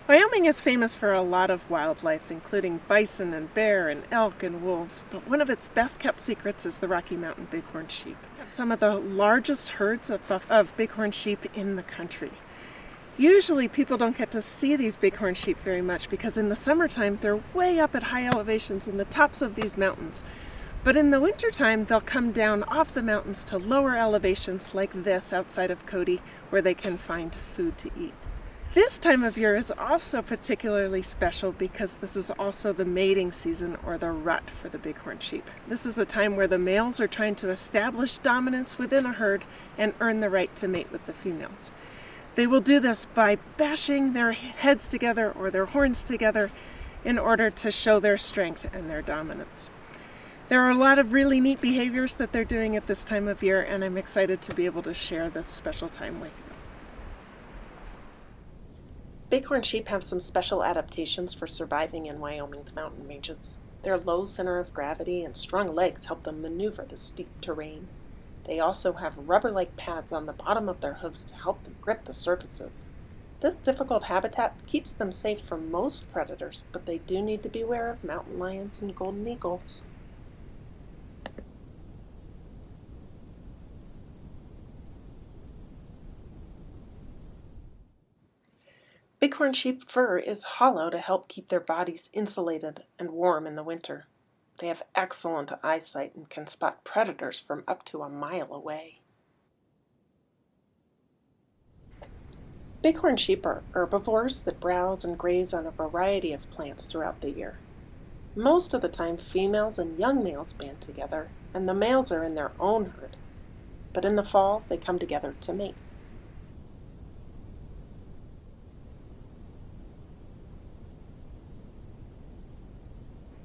Wyoming is famous for a lot of wildlife, including bison and bear and elk and wolves, but one of its best kept secrets is the Rocky Mountain bighorn sheep. Some of the largest herds of bighorn sheep in the country. Usually people don't get to see these bighorn sheep very much because in the summertime they're way up at high elevations in the tops of these mountains. But in the wintertime they'll come down off the mountains to lower elevations like this outside of Cody where they can find food to eat. This time of year is also particularly special because this is also the mating season, or the rut, for the bighorn sheep. This is a time where the males are trying to establish dominance within a herd and earn the right to mate with the females. They will do this by bashing their heads together or their horns together in order to show their strength and their dominance. There are a lot of really neat behaviors that they're doing at this time of year, and I'm excited to be able to share this special time with you. Bighorn sheep have some special adaptations for surviving in Wyoming's mountain ranges. Their low center of gravity and strong legs help them maneuver the steep terrain. They also have rubber-like pads on the bottom of their hooves to help them grip the surfaces. This difficult habitat keeps them safe from most predators, but they do need to beware of mountain lions and golden eagles. Bighorn sheep fur is hollow to help keep their bodies insulated and warm in the winter. They have excellent eyesight and can spot predators from up to a mile away. Bighorn sheep are herbivores that browse and graze on a variety of plants throughout the year. Most of the time, females and young males band together, and the males are in their own herd. But in the fall, they come together to mate.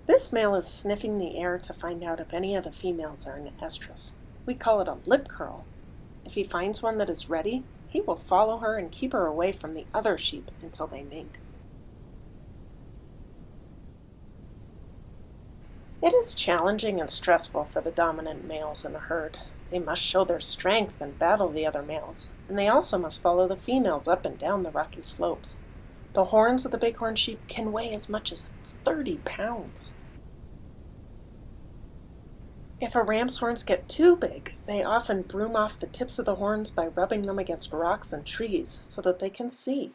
This male is sniffing the air to find out if any of the females are in estrus. We call it a lip curl. If he finds one that is ready, he will follow her and keep her away from the other sheep until they mate. It is challenging and stressful for the dominant males in a herd. They must show their strength and battle the other males, and they also must follow the females up and down the rocky slopes. The horns of the bighorn sheep can weigh as much as 30 pounds. If a ram's horns get too big, they often broom off the tips of the horns by rubbing them against rocks and trees so that they can see.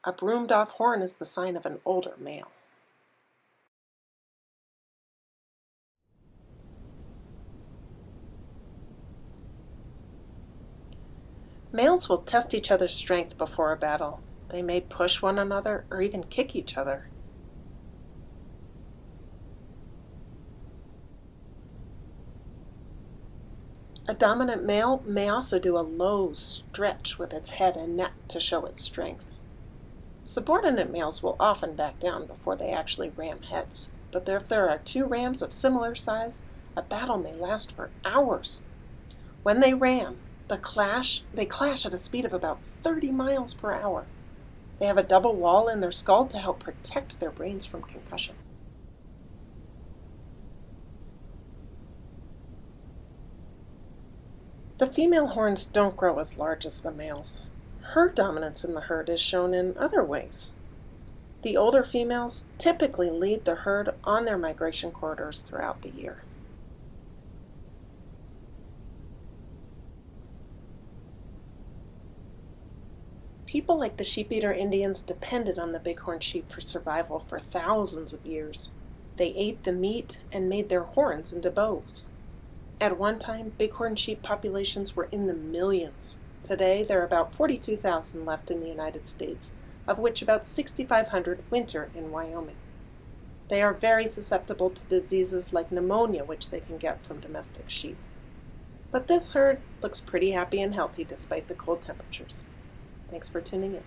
A broomed off horn is the sign of an older male. Males will test each other's strength before a battle. They may push one another or even kick each other. A dominant male may also do a low stretch with its head and neck to show its strength. Subordinate males will often back down before they actually ram heads, but if there are two rams of similar size, a battle may last for hours. When they ram, they clash at a speed of about 30 miles per hour. They have a double wall in their skull to help protect their brains from concussion. The female horns don't grow as large as the males. Her dominance in the herd is shown in other ways. The older females typically lead the herd on their migration corridors throughout the year. People like the sheep-eater Indians depended on the bighorn sheep for survival for thousands of years. They ate the meat and made their horns into bows. At one time, bighorn sheep populations were in the millions. Today, there are about 42,000 left in the United States, of which about 6,500 winter in Wyoming. They are very susceptible to diseases like pneumonia, which they can get from domestic sheep. But this herd looks pretty happy and healthy despite the cold temperatures. Thanks for tuning in.